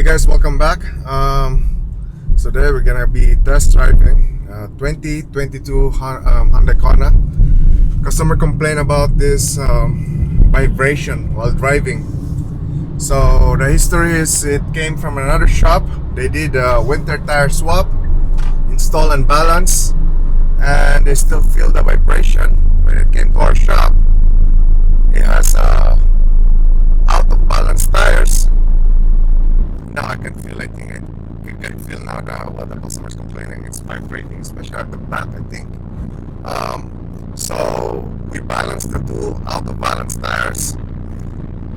Hey guys, welcome back. So today we're gonna be test driving 2022 Hyundai Kona. Customer complained about this vibration while driving. So the history is it came from another shop. They did a winter tire swap, install and balance, and they still feel the vibration. When it came to our shop, it has out of balance tires. Now I can feel, you can feel now what the customer is complaining. It's vibrating, especially at the back, I think. So we balanced the two out of balance tires.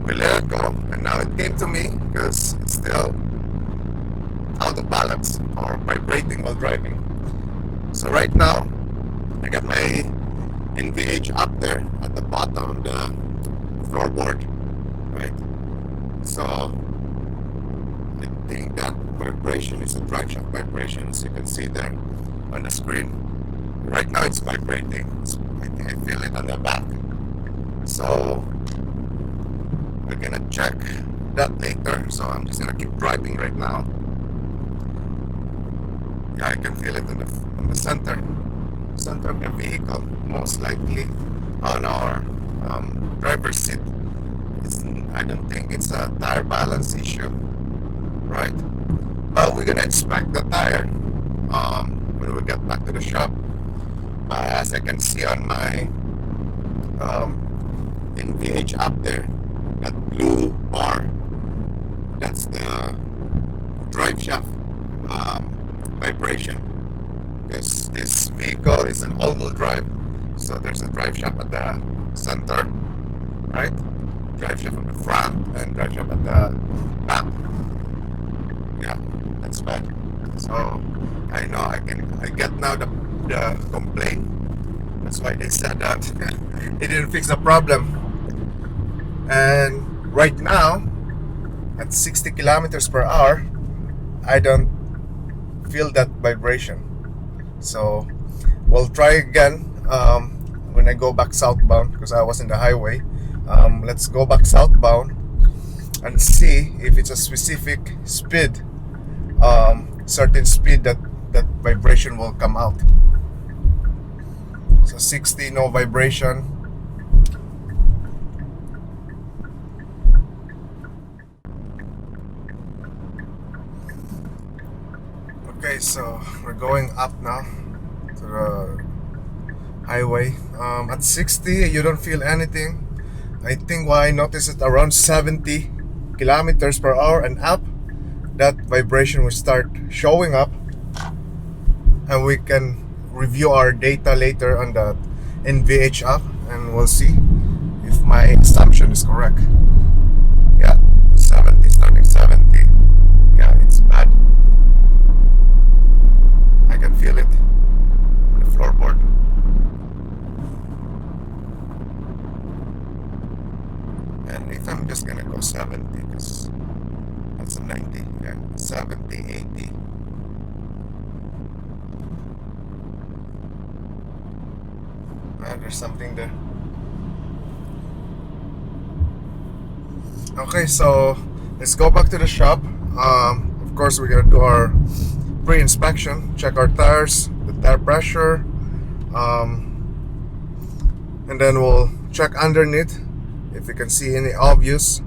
We let it go, and now it came to me because it's still out of balance or vibrating while driving. So right now, I got my NVH up there at the bottom of the floorboard, right? So I think that vibration is a drive shaft vibration, as you can see there on the screen. Right now it's vibrating. I think I feel it on the back. So we're gonna check that later. So I'm just gonna keep driving right now. Yeah, I can feel it on the center of the vehicle, most likely on our driver's seat. I don't think it's a tire balance issue. Right, but we're gonna inspect the tire when we get back to the shop. As I can see on my NVH up there, that blue bar, that's the drive shaft vibration. Because this vehicle is an all-wheel drive, so there's a drive shaft at the center, right? Drive shaft at the front and drive shaft at the back. Yeah, that's bad. So I know I get now the complaint. That's why they said that it didn't fix the problem. And right now at 60 kilometers per hour, I don't feel that vibration. So we'll try again when I go back southbound, because I was in the highway. Let's go back southbound and see if it's a specific speed, certain speed that vibration will come out. So 60, no vibration. Okay, so we're going up now to the highway. At 60 you don't feel anything. I think why I noticed it around 70 kilometers per hour and up, that vibration will start showing up, and we can review our data later on the NVH app, and we'll see if my assumption is correct. Yeah, 70, starting 70. Yeah, it's bad. I can feel it on the floorboard. And if I'm just gonna go 70, because that's a 90, yeah, 70, 80. There's something there. Okay, so let's go back to the shop. Of course, we're gonna do our pre-inspection, check our tires, the tire pressure, and then we'll check underneath if we can see any obvious,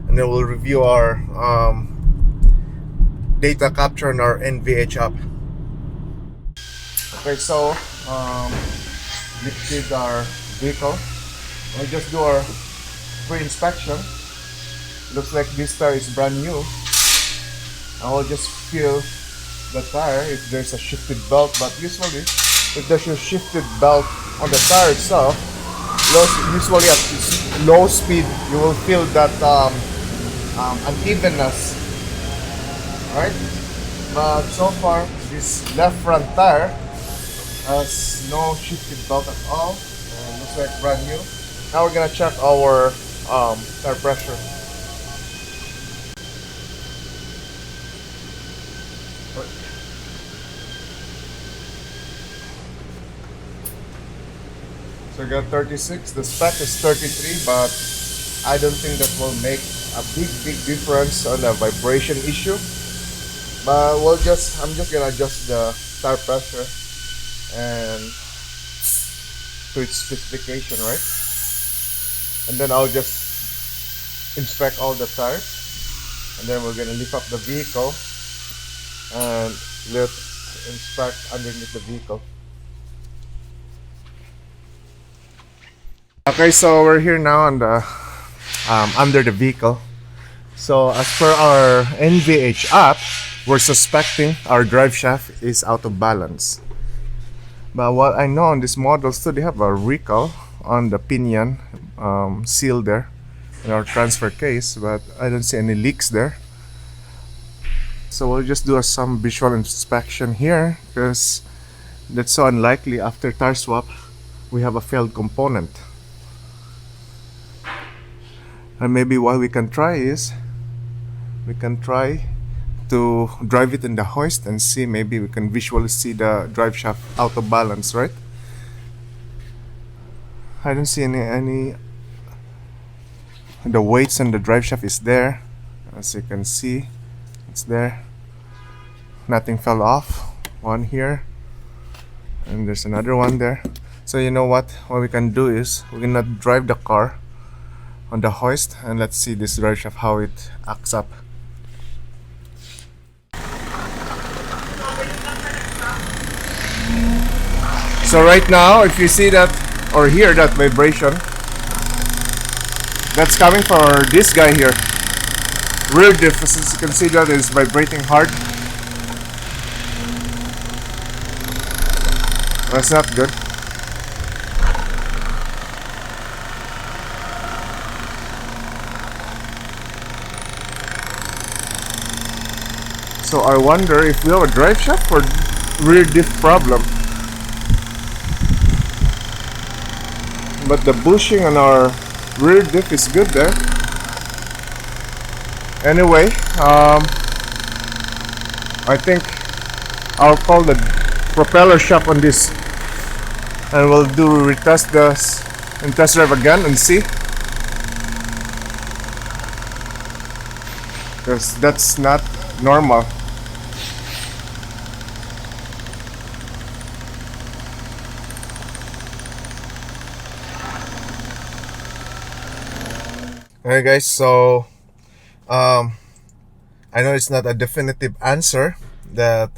and then we'll review our data capture in our NVH app. Okay, so lifted our vehicle. We'll just do our pre-inspection. Looks like this tire is brand new. I will just feel the tire if there's a shifted belt, but usually if there's a shifted belt on the tire itself, usually at low speed you will feel that unevenness, right? But so far this left front tire has no shifted belt at all. Looks like brand new. Now we're gonna check our tire pressure. So we got 36. The spec is 33, but I don't think that will make a big difference on the vibration issue. But I'm just gonna adjust the tire pressure and to its specification, right? And then I'll just inspect all the tires, and then we're gonna lift up the vehicle and let's inspect underneath the vehicle. Okay, so we're here now on the under the vehicle. So as per our NVH app, we're suspecting our drive shaft is out of balance. But what I know on this model, so they have a recall on the pinion seal there in our transfer case, but I don't see any leaks there. So we'll just do some visual inspection here because that's so unlikely after tire swap we have a failed component. And maybe what we can try is we can try to drive it in the hoist and see, maybe we can visually see the drive shaft out of balance, right? I don't see any the weights on the drive shaft is there, as you can see. It's there, nothing fell off. One here and there's another one there. So you know what we can do is we're gonna drive the car on the hoist and let's see this drive shaft how it acts up. So right now, if you see that or hear that vibration, that's coming from this guy here. Rear diff, as you can see, that is vibrating hard. That's not good. So I wonder if we have a drive shaft or rear diff problem. But the bushing on our rear diff is good there. Anyway, I think I'll call the propeller shop on this and we'll retest this and test drive again and see, because that's not normal. Alright guys, so I know it's not a definitive answer that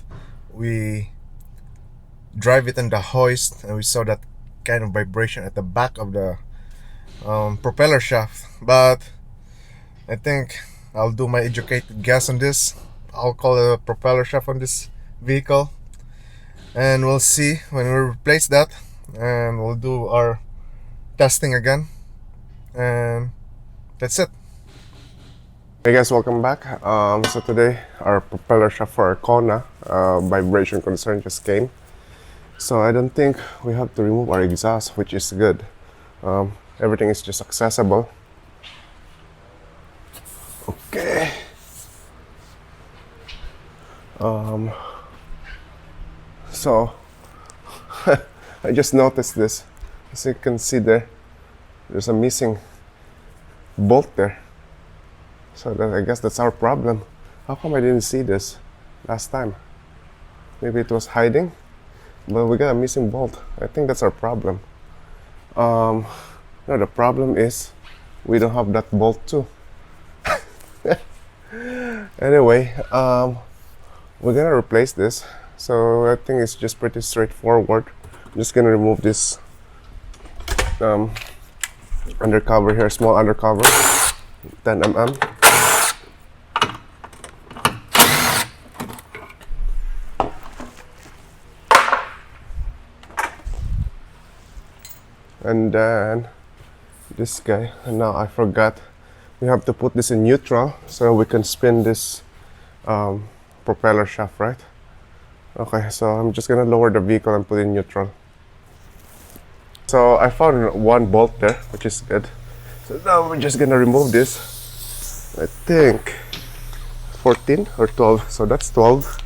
we drive it in the hoist and we saw that kind of vibration at the back of the propeller shaft, but I think I'll do my educated guess on this. I'll call it a propeller shaft on this vehicle and we'll see when we replace that, and we'll do our testing again, and that's it. Hey guys, welcome back. So today our propeller shaft for our Kona vibration concern just came. So I don't think we have to remove our exhaust, which is good. Everything is just accessible. Okay. So I just noticed this. As you can see there's a missing bolt there. So I guess that's our problem. How come I didn't see this last time? Maybe it was hiding, but we got a missing bolt. I think that's our problem. No, the problem is we don't have that bolt too. Anyway, we're gonna replace this. So I think it's just pretty straightforward. I'm just gonna remove this undercover here, small undercover, 10 mm. And then this guy, and now I forgot, we have to put this in neutral so we can spin this propeller shaft, right? Okay, so I'm just gonna lower the vehicle and put it in neutral. So I found one bolt there, which is good. So now we're just gonna remove this. I think 14 or 12, so that's 12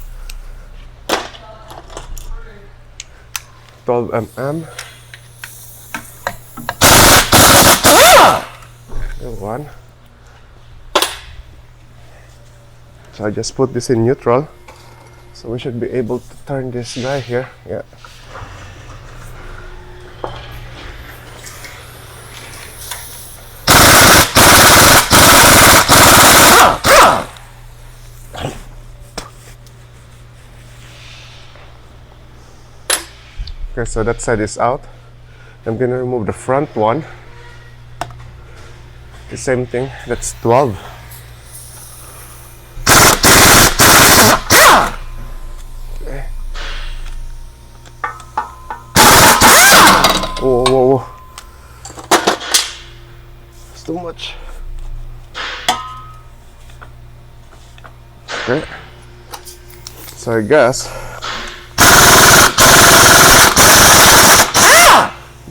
mm. One. So I just put this in neutral. So we should be able to turn this guy here. Yeah. Okay, so that side is out. I'm gonna remove the front one. The same thing, that's 12. Okay. Whoa, whoa, whoa. It's too much. Okay. So I guess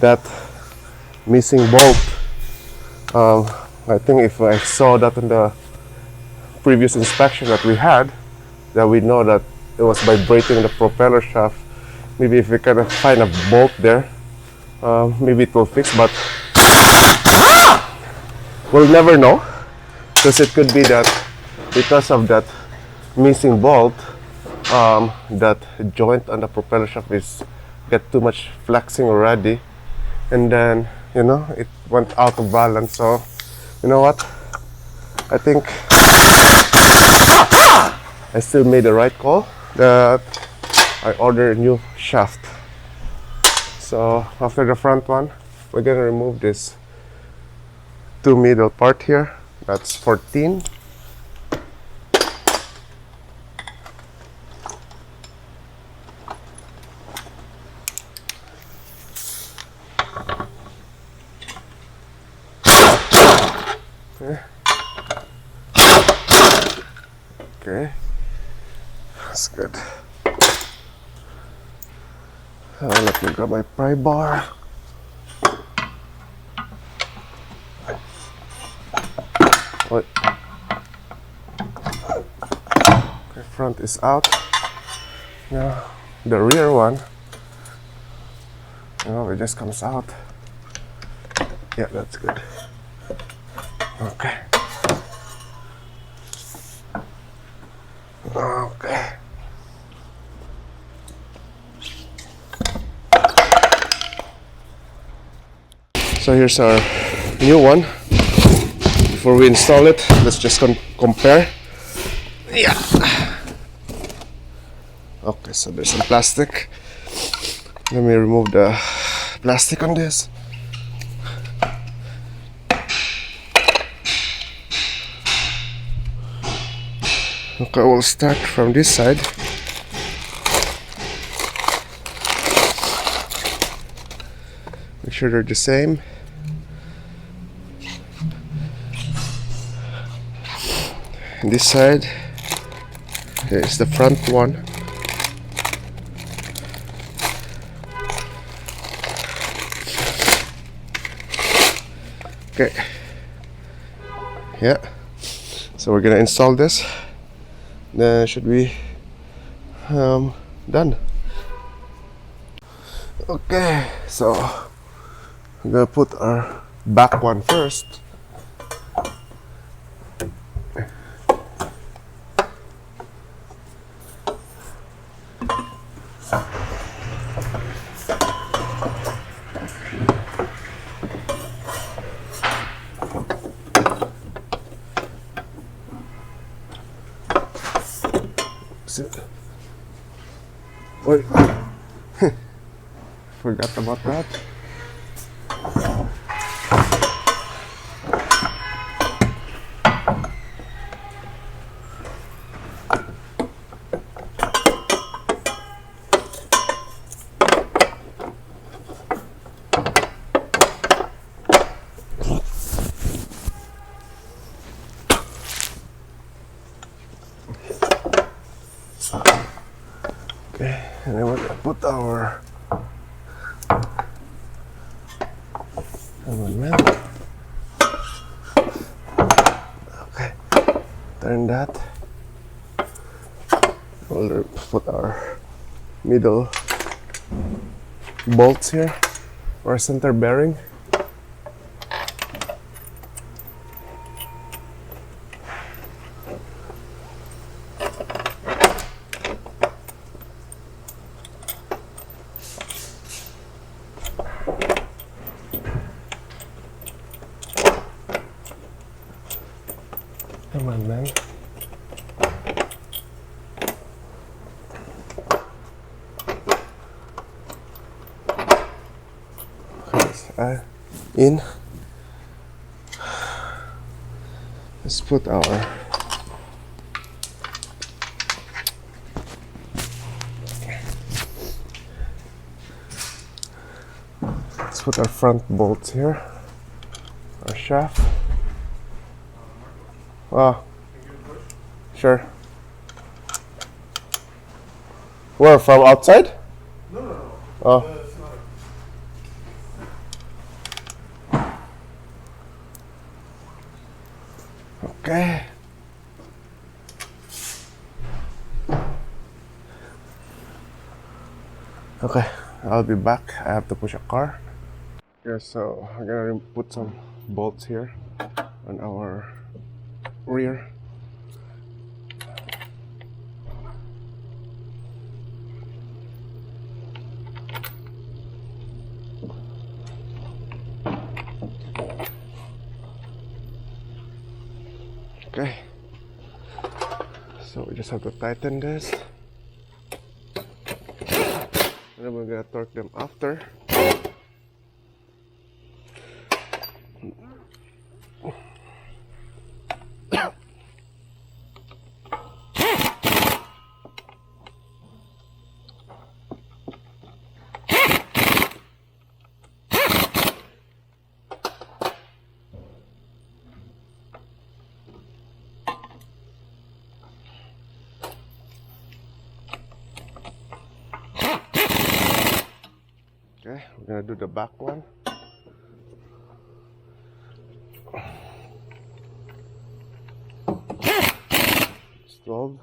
that missing bolt, I think if I saw that in the previous inspection that we had, that we know that it was vibrating the propeller shaft. Maybe if we kind of find a bolt there, maybe it will fix, but we'll never know, because it could be that because of that missing bolt, that joint on the propeller shaft is get too much flexing already, and then it went out of balance. So you know what, I think I still made the right call that I ordered a new shaft. So after the front one, we're gonna remove this two middle part here. That's 14. Okay, that's good. Let me grab my pry bar. What? Okay, front is out. Now the rear one, it just comes out. Yeah, that's good. Okay. Okay. So here's our new one. Before we install it, let's just compare. Yeah. Okay, so there's some plastic. Let me remove the plastic on this. Okay, we'll start from this side. Make sure they're the same. And this side, here is the front one. Okay. Yeah. So we're gonna install this. Then it should be done. Okay, so I'm gonna put our back one first. Wait, forgot about that. Okay, and then we're gonna put our okay, turn that. We'll put our middle bolts here, or center bearing. Come on, man. In. Let's put our front bolts here. Our shaft. Oh, sure. Where, from outside? No. Oh. Okay. Okay, I'll be back. I have to push a car. Okay, so I'm gonna put some bolts here on our rear. Okay, so we just have to tighten this, and then we're gonna torque them after. Okay, we're gonna do the back one. Installed.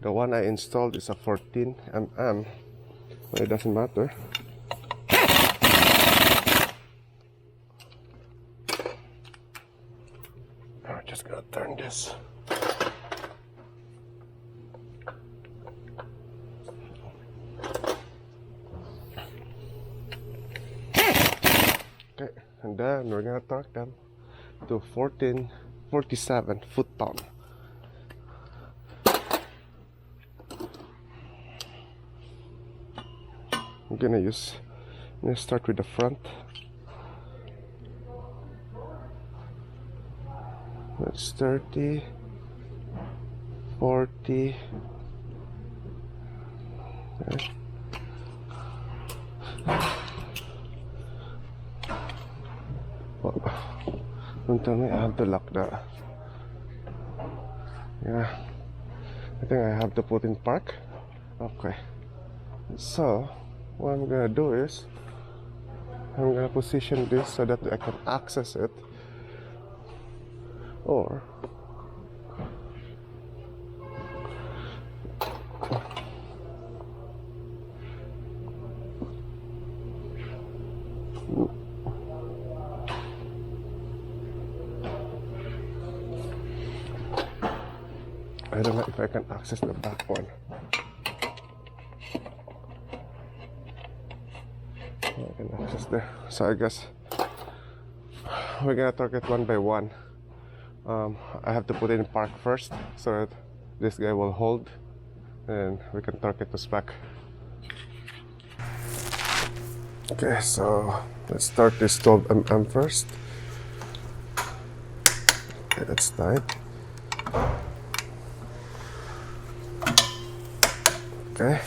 The one I installed is a 14 mm, but it doesn't matter. I'm just gonna turn this. Okay, and then we're gonna torque them to 47 foot-pound. I'm gonna start with the front. That's 30, 40. Okay. Don't tell me I have to lock that. Yeah, I think I have to put in park. Okay, so what I'm gonna do is I'm gonna position this so that I can access it, or I don't know if I can access the back one. I can access there. So I guess we're gonna torque it one by one. I have to put it in park first so that this guy will hold, and we can torque it to spec. Okay, so let's start this 12 mm first. Okay, that's tight. Okay.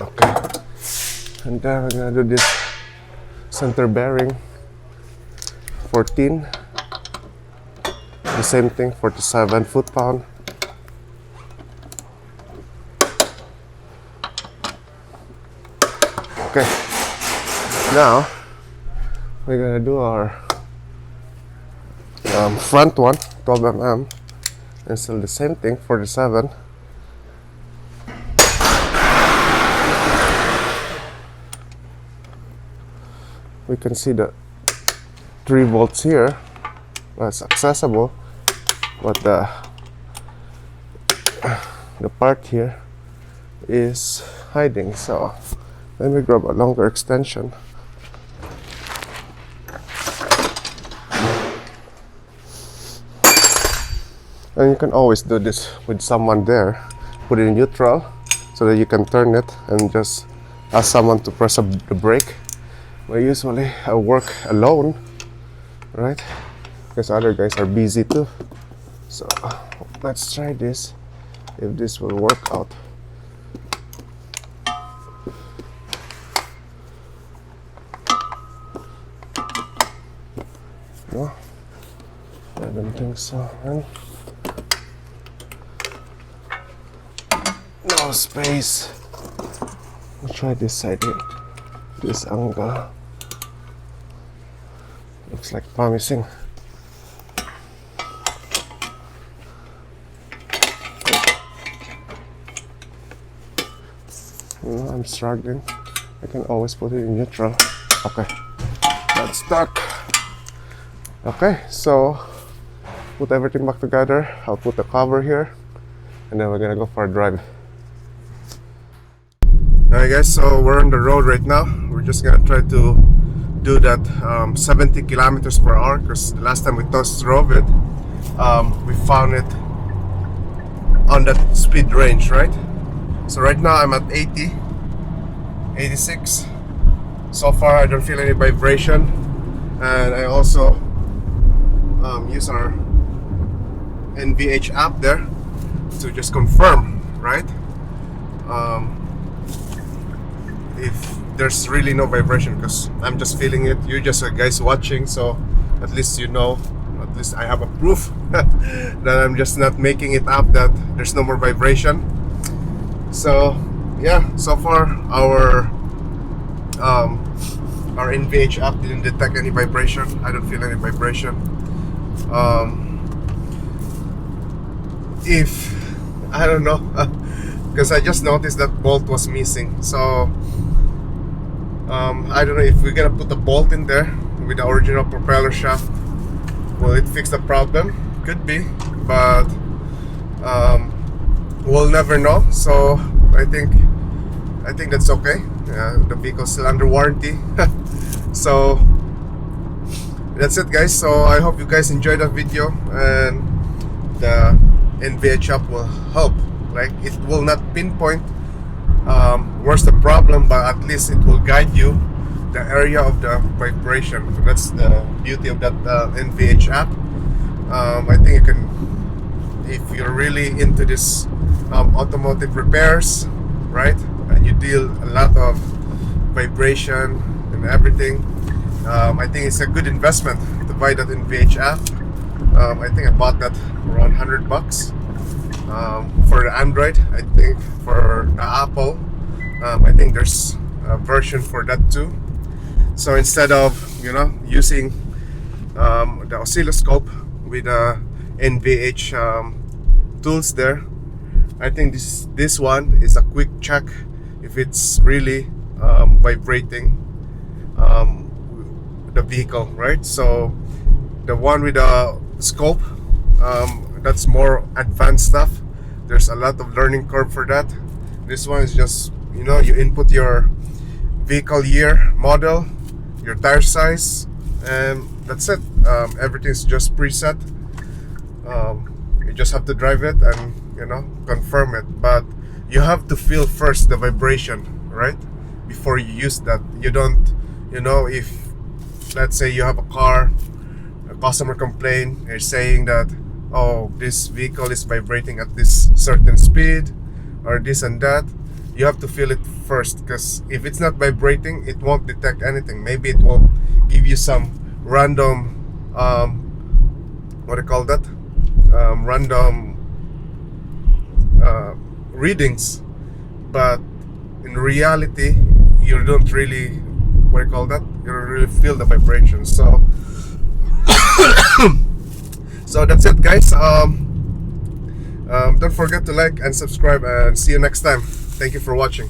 Okay. And then we're gonna do this center bearing 14. The same thing, 47 foot-pound. Okay. Now we're gonna do our front one, 12 mm, and still the same thing, 47. We can see the 3 volts here. Well, it's accessible, but the part here is hiding. So let me grab a longer extension. And you can always do this with someone there. Put it in neutral so that you can turn it and just ask someone to press the brake. But usually I work alone, right? Because other guys are busy too. So let's try this, if this will work out. No, I don't think so, man. No space. I'll try this side here. This angle looks like promising. I'm struggling. I can always put it in neutral. Okay, that's stuck. Okay, so put everything back together. I'll put the cover here, and then we're gonna go for a drive. Alright guys, so we're on the road right now. We're just gonna try to do that 70 kilometers per hour, because the last time we test drove it, we found it on that speed range, right? So right now I'm at 80, 86. So far I don't feel any vibration, and I also use our NVH app there to just confirm, right? If there's really no vibration, because I'm just feeling it. You're just a guys watching, so at least you know, at least I have a proof that I'm just not making it up, that there's no more vibration. So yeah, so far our NVH app didn't detect any vibration. I don't feel any vibration. If I don't know, because I just noticed that bolt was missing. So I don't know if we're gonna put the bolt in there with the original propeller shaft. Will it fix the problem? Could be, but we'll never know. So I think that's okay. The vehicle's still under warranty. So that's it, guys. So I hope you guys enjoyed that video, and the NVH app will help. Like, it will not pinpoint where's the problem, but at least it will guide you the area of the vibration. So that's the beauty of that NVH app. I think you can, if you're really into this automotive repairs, right, and you deal a lot of vibration and everything, I think it's a good investment to buy that NVH app. I think I bought that around $100 for the Android. I think for the Apple, I think there's a version for that too. So instead of using the oscilloscope with the NVH tools there, I think this one is a quick check if it's really vibrating the vehicle, right? So the one with the scope, that's more advanced stuff. There's a lot of learning curve for that. This one is just, you input your vehicle year, model, your tire size, and that's it. Everything's just preset. You just have to drive it and confirm it, but you have to feel first the vibration, right, before you use that. You don't, if let's say you have a car, a customer complain, they're saying that, oh, this vehicle is vibrating at this certain speed or this and that, you have to feel it first, because if it's not vibrating, it won't detect anything. Maybe it will give you some random what do you call that, random readings, but in reality you don't really, what do you call that, you don't really feel the vibration. So so that's it, guys. Don't forget to like and subscribe, and see you next time. Thank you for watching.